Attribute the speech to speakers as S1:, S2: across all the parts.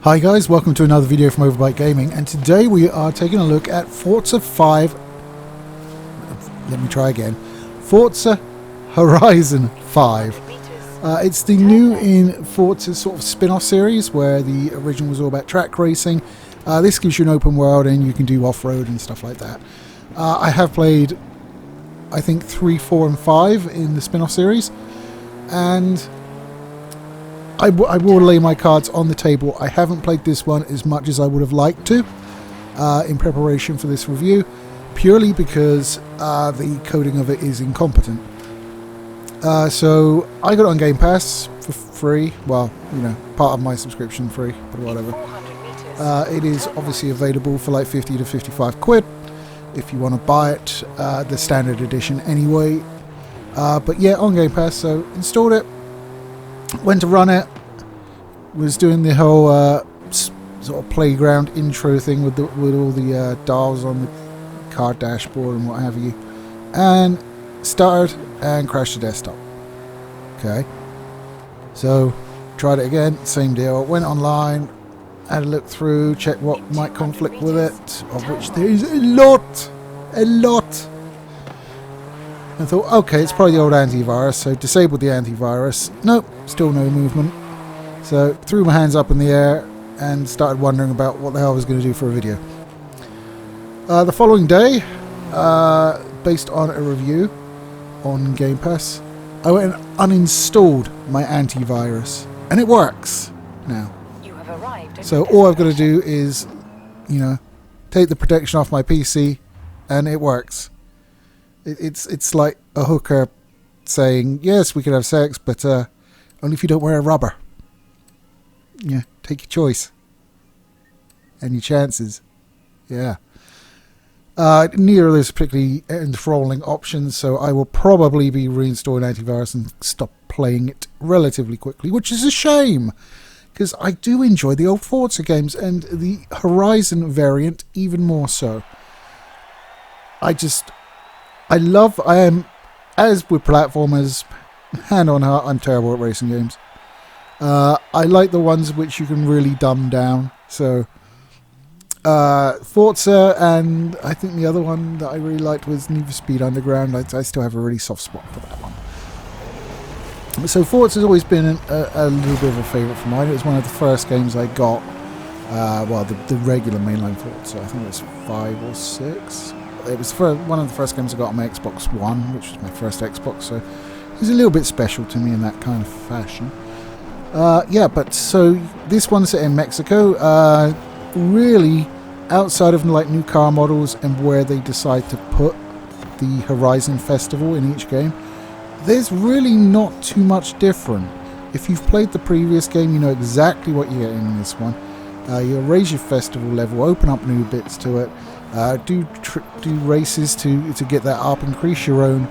S1: Hi guys, welcome to another video from Overbite Gaming, and today we are taking a look at Forza 5. Let me try again. Forza Horizon 5. It's the new in Forza's sort of spin-off series, where the original was all about track racing. This gives you an open world and you can do off-road and stuff like that. I have played, I think, 3, 4 and 5 in the spin-off series, and I will lay my cards on the table. I haven't played this one as much as I would have liked to in preparation for this review, purely because the coding of it is incompetent. So I got it on Game Pass for free. Well, you know, part of my subscription free, but whatever. It is obviously available for like 50 to 55 quid if you want to buy it, the standard edition anyway. But yeah, on Game Pass, so installed it. Went to run it, was doing the whole sort of playground intro thing with all the dials on the car dashboard and what have you, and started and crashed the desktop. Okay, so tried it again, same deal. Went online, had a look through, checked what might conflict with it, of which there is a lot. I thought, okay, it's probably the old antivirus, so disabled the antivirus. Nope, still no movement. So threw my hands up in the air and started wondering about what the hell I was going to do for a video. The following day, based on a review on Game Pass, I went and uninstalled my antivirus, and it works now. So all I've got to do is, you know, take the protection off my PC, and it works. It's like a hooker saying, yes, we can have sex, but only if you don't wear a rubber. Yeah, take your choice. And your chances. Yeah. Neither of those particularly enthralling options, so I will probably be reinstalling antivirus and stop playing it relatively quickly, which is a shame, because I do enjoy the old Forza games, and the Horizon variant even more so. I am, as with platformers, hand on heart, I'm terrible at racing games. I like the ones which you can really dumb down. So, Forza, and I think the other one that I really liked was Need for Speed Underground. I still have a really soft spot for that one. So Forza's always been a little bit of a favourite for mine. It was one of the first games I got. Well, the regular mainline Forza. I think it was 5 or 6. It was one of the first games I got on my Xbox One, which was my first Xbox, so it was a little bit special to me in that kind of fashion. Yeah, but so this one's set in Mexico, really outside of like new car models and where they decide to put the Horizon Festival in each game. There's really not too much different. If you've played the previous game, you know exactly what you're getting in this one. You'll raise your festival level, open up new bits to it. Do races to get that up, increase your own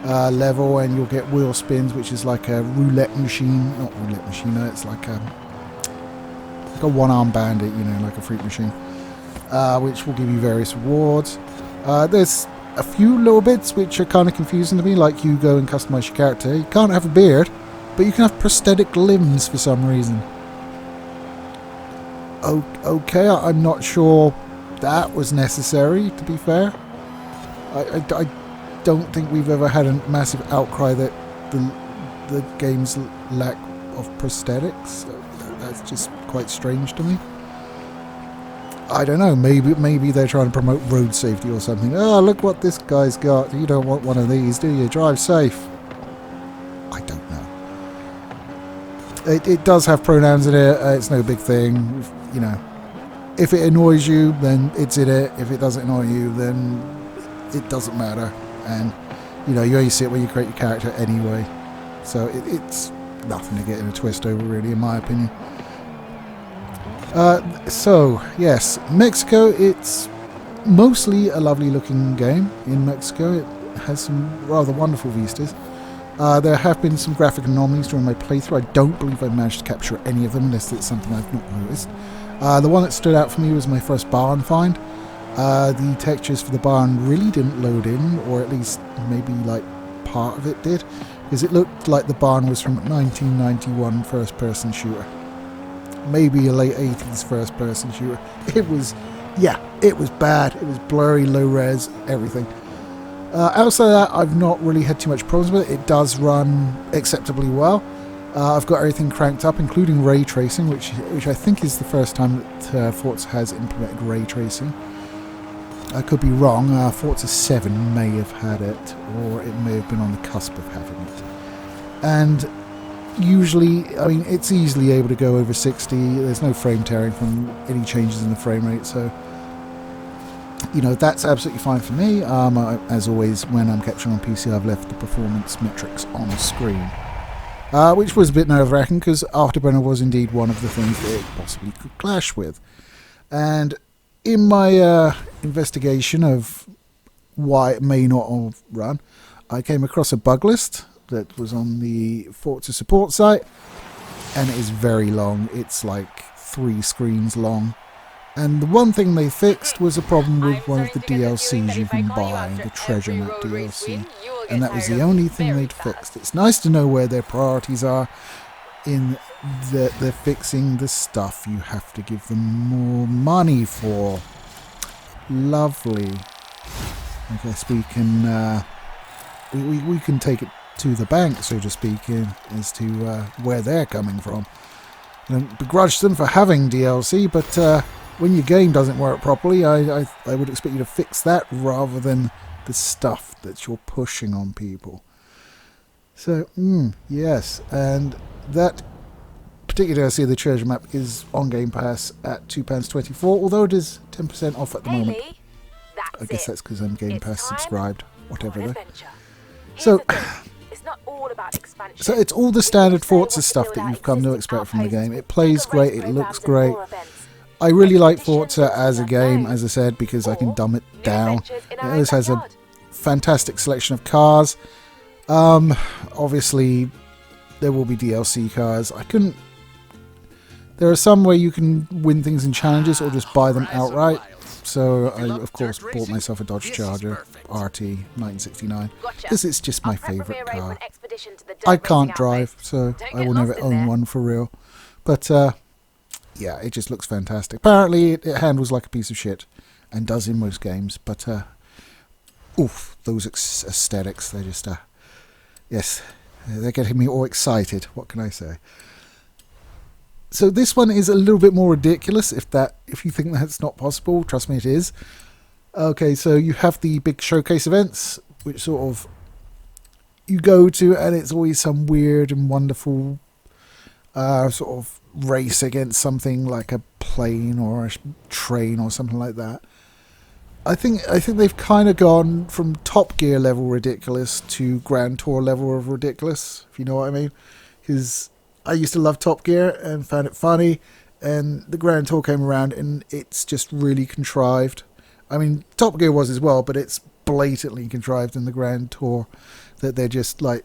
S1: level, and you'll get wheel spins, which is like a roulette machine. Not roulette machine, no, it's like a one-arm bandit, you know, like a freak machine, which will give you various rewards. There's a few little bits which are kind of confusing to me, like you go and customize your character. You can't have a beard, but you can have prosthetic limbs for some reason. Okay, I'm not sure that was necessary, to be fair. I don't think we've ever had a massive outcry that the game's lack of prosthetics. That's just quite strange to me. I don't know, maybe they're trying to promote road safety or something. Oh, look what this guy's got. You don't want one of these, do you? Drive safe. I don't know. It does have pronouns in it. It's no big thing, you know. If it annoys you, then it's in it. If it doesn't annoy you, then it doesn't matter. And, you know, you only see it when you create your character anyway. So it's nothing to get in a twist over, really, in my opinion. So, yes, Mexico, it's mostly a lovely looking game in Mexico. It has some rather wonderful vistas. There have been some graphic anomalies during my playthrough. I don't believe I managed to capture any of them, unless it's something I've not noticed. The one that stood out for me was my first barn find. The textures for the barn really didn't load in, or at least maybe like part of it did, because it looked like the barn was from a 1991 first-person shooter. maybe a late 80s first-person shooter. It was, yeah, it was bad. It was blurry, low res, everything. Outside of that, I've not really had too much problems with it. It does run acceptably well. I've got everything cranked up, including ray tracing, which I think is the first time that Forza has implemented ray tracing. I could be wrong. Forza 7 may have had it, or it may have been on the cusp of having it. And usually, I mean, it's easily able to go over 60. There's no frame tearing from any changes in the frame rate, so you know, that's absolutely fine for me. As always, when I'm capturing on PC, I've left the performance metrics on the screen, which was a bit nerve-wracking because Afterburner was indeed one of the things that it possibly could clash with. And in my investigation of why it may not have run, I came across a bug list that was on the Forza support site, and it is very long. It's like 3 screens long. And the one thing they fixed was a problem with one of the DLCs you can buy, the Treasure Map DLC. And that was the only thing they'd fixed. It's nice to know where their priorities are in that they're fixing the stuff you have to give them more money for. Lovely. I guess we can we can take it to the bank, so to speak, as to where they're coming from. I don't begrudge them for having DLC, but when your game doesn't work properly, I would expect you to fix that rather than the stuff that you're pushing on people. So, yes, and that particular DLC of the Treasure Map is on Game Pass at £2.24, although it is 10% off at the moment. I guess that's because I'm Game Pass subscribed, whatever though. So, so it's all the standard Forza stuff that you've come to expect from the game. It plays great, it looks great. I really like Forza as a game, as I said, because I can dumb it down. It always has a fantastic selection of cars. Obviously, there will be DLC cars. There are some where you can win things in challenges or just buy them outright. So I, of course, bought myself a Dodge Charger RT 1969 because it's just my favourite car. I can't drive, so I will never own one for real. But yeah, it just looks fantastic. Apparently, it handles like a piece of shit, and does in most games. But oof, those aesthetics, they're just yes, they're getting me all excited. What can I say? So this one is a little bit more ridiculous. If you think that's not possible, trust me, it is. Okay, so you have the big showcase events, which sort of you go to, and it's always some weird and wonderful sort of race against something like a plane or a train or something like that. I think they've kind of gone from Top Gear level ridiculous to Grand Tour level of ridiculous, if you know what I mean. Because I used to love Top Gear and found it funny, and the Grand Tour came around and it's just really contrived. I mean, Top Gear was as well, but it's blatantly contrived in the Grand Tour that they're just like,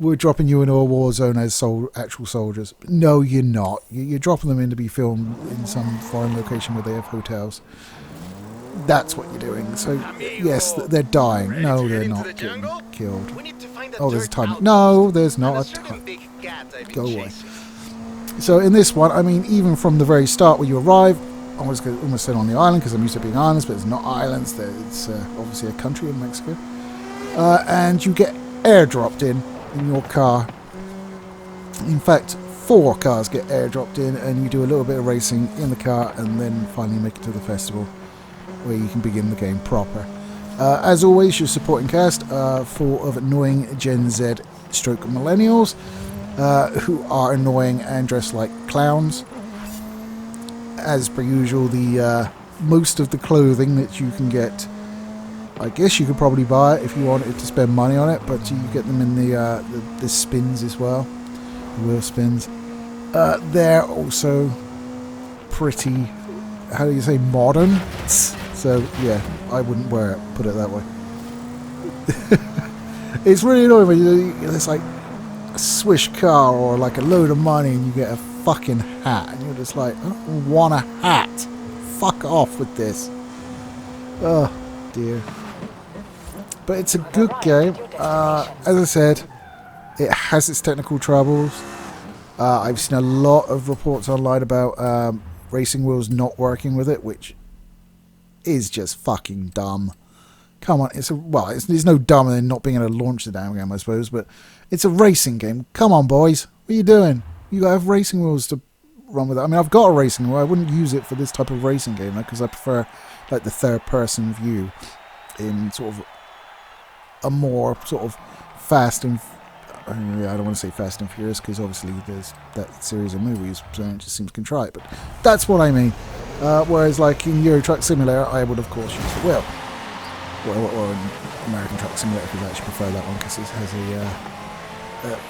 S1: we're dropping you into a war zone as actual soldiers. No, you're not. You're dropping them in to be filmed in some foreign location where they have hotels. That's what you're doing. So, yes, they're dying. No, they're not getting killed. Oh, there's a time. No, there's not a time. Go away. So in this one, I mean, even from the very start when you arrive, I was almost said on the island because I'm used to being islands, but it's not islands. It's obviously a country in Mexico. And you get airdropped in your car. In fact, 4 cars get airdropped in, and you do a little bit of racing in the car, and then finally make it to the festival where you can begin the game proper. As always, your supporting cast full of annoying Gen Z stroke millennials who are annoying and dressed like clowns. As per usual, the most of the clothing that you can get, I guess you could probably buy it if you wanted to spend money on it, but you get them in the spins as well, the wheel spins. They're also pretty, how do you say, modern? So yeah, I wouldn't wear it, put it that way. It's really annoying when it's like a swish car or like a load of money and you get a fucking hat and you're just like, I don't want a hat. Fuck off with this. Oh dear. But it's a good game. As I said, it has its technical troubles. I've seen a lot of reports online about racing wheels not working with it, which is just fucking dumb. Come on, it's no dumber than not being able to launch the damn game, I suppose, but it's a racing game. Come on, boys. What are you doing? You gotta have racing wheels to run with it. I mean, I've got a racing wheel. I wouldn't use it for this type of racing game, because I prefer like the third-person view in sort of a more sort of fast and... I don't want to say Fast and Furious, because obviously there's that series of movies, so it just seems contrite, but that's what I mean. Whereas like in Euro Truck Simulator, I would of course use the wheel. Or in American Truck Simulator, because I actually prefer that one, because it has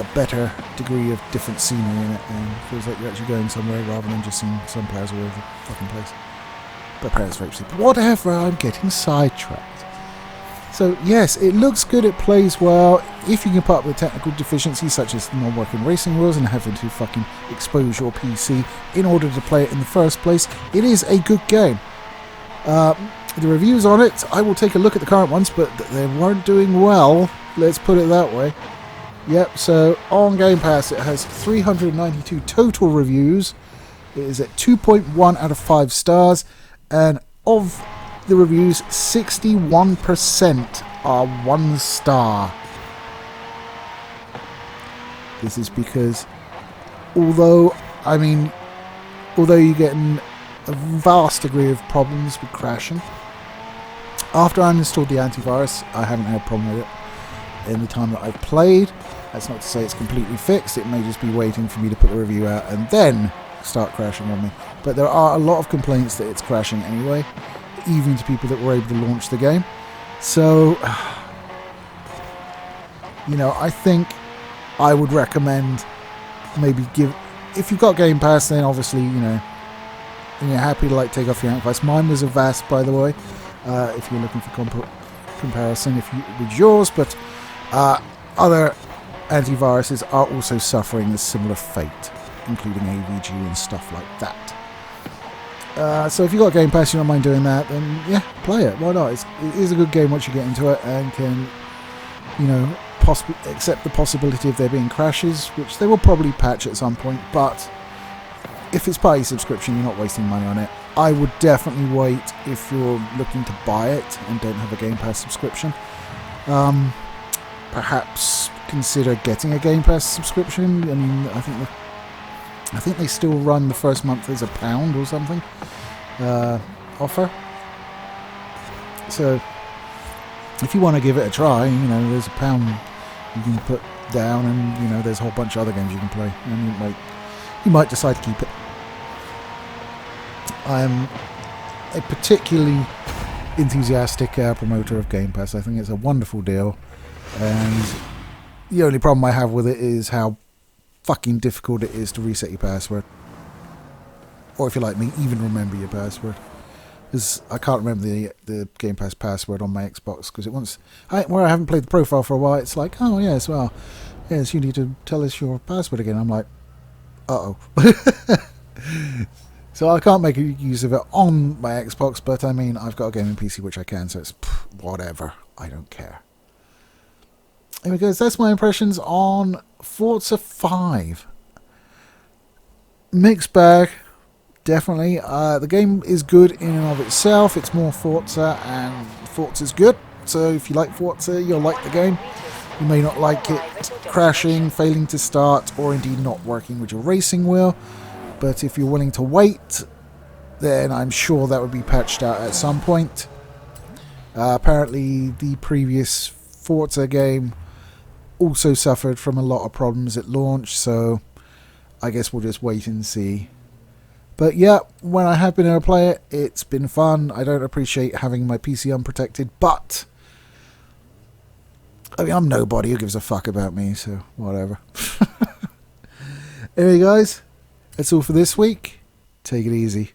S1: a better degree of different scenery in it, and feels like you're actually going somewhere rather than just seeing some players all over the fucking place. But players very cheap. Whatever, I'm getting sidetracked. So yes, it looks good, it plays well. If you can put up with technical deficiencies such as non-working racing wheels and having to fucking expose your PC in order to play it in the first place, it is a good game. The reviews on it, I will take a look at the current ones, but they weren't doing well, let's put it that way. Yep, so on Game Pass it has 392 total reviews. It is at 2.1 out of 5 stars, and of the reviews, 61% are 1 star. This is because although you're getting a vast degree of problems with crashing, after I installed the antivirus, I haven't had a problem with it in the time that I've played. That's not to say it's completely fixed. It may just be waiting for me to put the review out and then start crashing on me. But there are a lot of complaints that it's crashing anyway, even to people that were able to launch the game. So, I think I would recommend maybe if you've got Game Pass, then obviously, and you're happy to take off your antivirus. Mine was a VAST, by the way, if you're looking for comparison with yours, but other antiviruses are also suffering a similar fate, including AVG and stuff like that. So if you've got Game Pass, you don't mind doing that, then yeah, play it. Why not? It is a good game once you get into it, and can, possibly accept the possibility of there being crashes, which they will probably patch at some point, but if it's part of your subscription, you're not wasting money on it. I would definitely wait if you're looking to buy it and don't have a Game Pass subscription. Perhaps consider getting a Game Pass subscription. I mean, I think they still run the first month as £1 or something offer. So if you want to give it a try, there's £1 you can put down, and there's a whole bunch of other games you can play, and you might decide to keep it. I'm a particularly enthusiastic promoter of Game Pass. I think it's a wonderful deal, and the only problem I have with it is how fucking difficult it is to reset your password, or if you're like me, even remember your password. Because I can't remember the Game Pass password on my Xbox, because where I haven't played the profile for a while, it's like, oh yes, well, yes, you need to tell us your password again. I'm like, uh-oh. So I can't make use of it on my Xbox, but I mean, I've got a gaming PC which I can, so it's whatever. I don't care. Anyway guys, that's my impressions on Forza 5. Mixed bag, definitely. The game is good in and of itself. It's more Forza, and Forza's good. So if you like Forza, you'll like the game. You may not like it crashing, failing to start, or indeed not working with your racing wheel. But if you're willing to wait, then I'm sure that would be patched out at some point. Apparently the previous Forza game also suffered from a lot of problems at launch, so I guess we'll just wait and see. But yeah, when I have been able to play it, it's been fun. I don't appreciate having my PC unprotected, but I mean, I'm nobody who gives a fuck about me, so whatever. Anyway guys, that's all for this week. Take it easy.